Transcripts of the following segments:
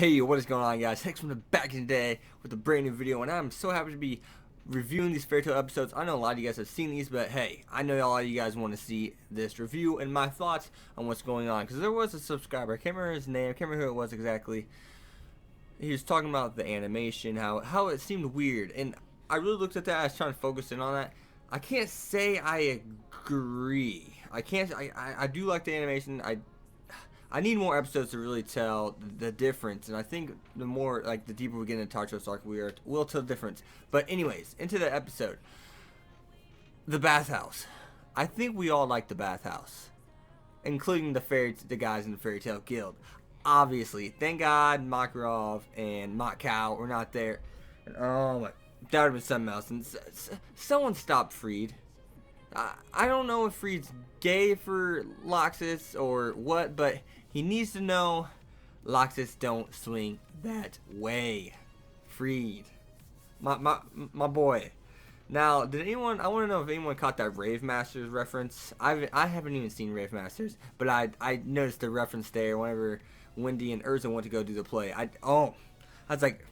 Hey, what is going on, guys? Hex from the back in the day with a brand new video, and I'm so happy to be reviewing these fairy tale episodes. I know a lot of you guys have seen these, but hey, I know a lot of you guys want to see this review and my thoughts on what's going on, because there was a subscriber, I can't remember his name, I can't remember who it was exactly. He was talking about the animation, how it seemed weird, and I really looked at that. I was trying to focus in on that. I can't say I agree. I do like the animation. I need more episodes to really tell the difference, and I think the more, like, the deeper we get into Tartarus arc, we'll tell the difference. But anyways, into the episode. The bathhouse. I think we all like the bathhouse, including the guys in the Fairy Tale Guild. Obviously, thank God Makarov and Matkau were not there. And oh my, that would have been something else. And someone stop Freed. I don't know if Freed's gay for Loxus or what, but he needs to know Loxus don't swing that way. Freed. My boy. Now, did anyone, I want to know if anyone caught that Rave Masters reference. I haven't even seen Rave Masters, but I noticed the reference there whenever Wendy and Urza went to go do the play. I was like,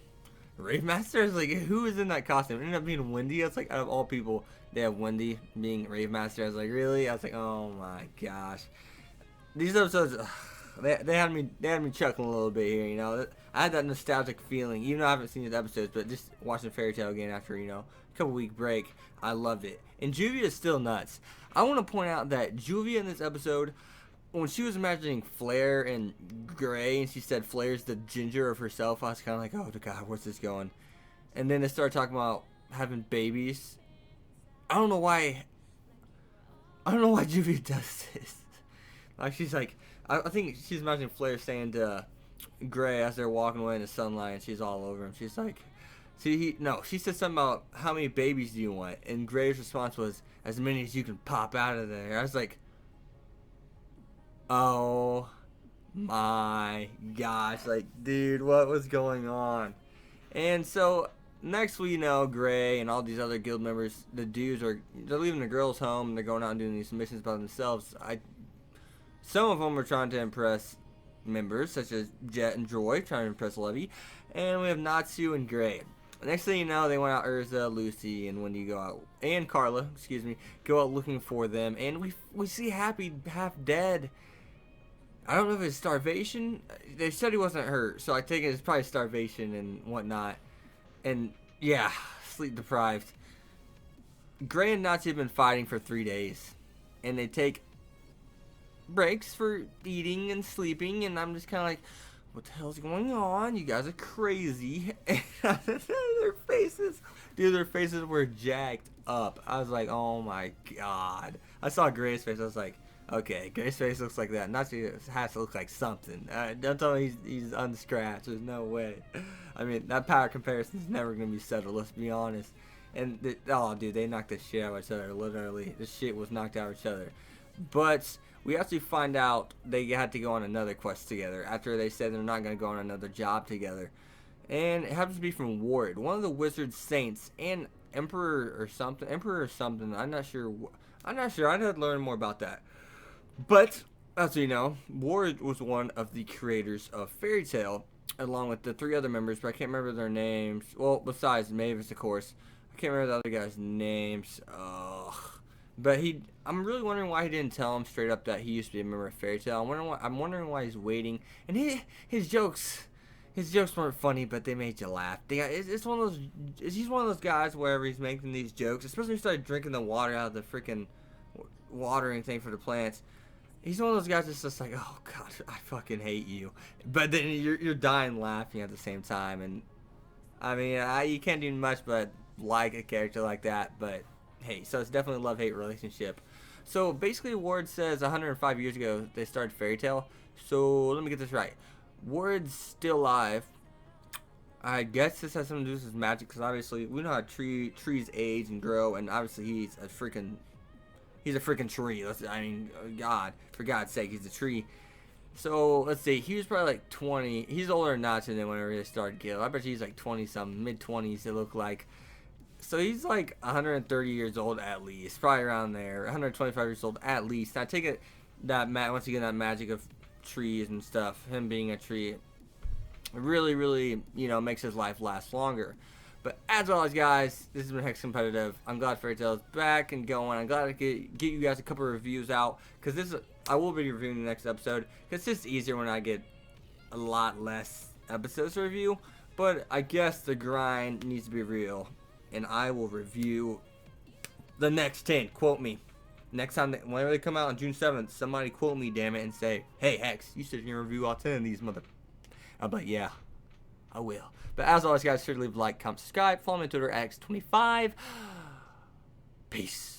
Rave Masters? Like, who is in that costume? It ended up being Wendy. I was like, out of all people, they have Wendy being Rave Master. I was like, really? I was like, oh my gosh. These episodes, they had me chuckling a little bit here, you know. I had that nostalgic feeling, even though I haven't seen the episodes, but just watching Fairy Tale again after, you know, a couple week break, I loved it. And Juvia is still nuts. I want to point out that Juvia in this episode, when she was imagining Flare and Gray, and she said Flare's the ginger of herself, I was kind of like, oh god, where's this going? And then they started talking about having babies. I don't know why Juvia does this. Like, she's like, I think she's imagining Flare saying to Gray as they're walking away in the sunlight, and she's all over him. She's like, she said something about how many babies do you want? And Gray's response was, as many as you can pop out of there. I was like, oh my gosh, like, dude, what was going on? And so next we know, Gray and all these other guild members, the dudes they're leaving the girls home and they're going out and doing these missions by themselves. Some of them are trying to impress members such as Jet and Joy, trying to impress Levy, and we have Natsu and Gray. Next thing you know, they went out. Urza, Lucy, and Wendy go out, and Carla, excuse me, go out looking for them, and we see Happy half dead. I don't know if it's starvation. They said he wasn't hurt, so I think it's probably starvation and whatnot. And yeah, sleep deprived. Gray and Natsu have been fighting for 3 days, and they take breaks for eating and sleeping, and I'm just kind of like, what the hell's going on? You guys are crazy. And their faces were jacked up. I was like, oh my god. I saw Gray's face. I was like, okay, Gray's face looks like that. Natsu has to look like something. Don't tell me he's unscratched. There's no way. I mean, that power comparison is never going to be settled, let's be honest. And, oh, dude, they knocked the shit out of each other, literally. The shit was knocked out of each other. But we actually find out they had to go on another quest together after they said they're not going to go on another job together. And it happens to be from Warrod, one of the wizard saints, and Emperor or something. I'm not sure. I'd have to learn more about that. But, as you know, Warrod was one of the creators of Fairy Tale, along with the 3 other members, but I can't remember their names. Well, besides Mavis, of course. I can't remember the other guys' names. Ugh. But I'm really wondering why he didn't tell him straight up that he used to be a member of Fairy Tale. I'm wondering why he's waiting. And his jokes weren't funny, but they made you laugh. It's one of those. He's one of those guys wherever he's making these jokes, especially when he started drinking the water out of the freaking watering thing for the plants. He's one of those guys that's just like, oh god, I fucking hate you. But then you're dying laughing at the same time. And I mean, you can't do much but like a character like that. But hey, so it's definitely a love-hate relationship. So basically, Warrod says 105 years ago they started Fairy Tale. So let me get this right. Warrod's still alive. I guess this has something to do with his magic, because obviously we know how trees age and grow, and obviously he's a freaking tree. I mean, God, for God's sake, he's a tree. So let's see, he was probably like 20. He's older than Natsu than whenever they started Guild. I bet he's like 20 something, mid-20s. It looked like. So he's like 130 years old at least, probably around there. 125 years old at least. Now take it that once again, that magic of trees and stuff, him being a tree, really, makes his life last longer. But as always, guys, this has been Hex Competitive. I'm glad Fairy Tail's back and going. I'm glad to get you guys a couple of reviews out, because I will be reviewing the next episode, because it's just easier when I get a lot less episodes to review. But I guess the grind needs to be real, and I will review the next 10. Quote me. Next time, whenever they come out on June 7th, somebody quote me, damn it, and say, "Hey, Hex, you said you're going to review all 10 of these I'm like, yeah, I will. But as always, guys, sure to leave a like, comment, subscribe. Follow me on Twitter, X25. Peace.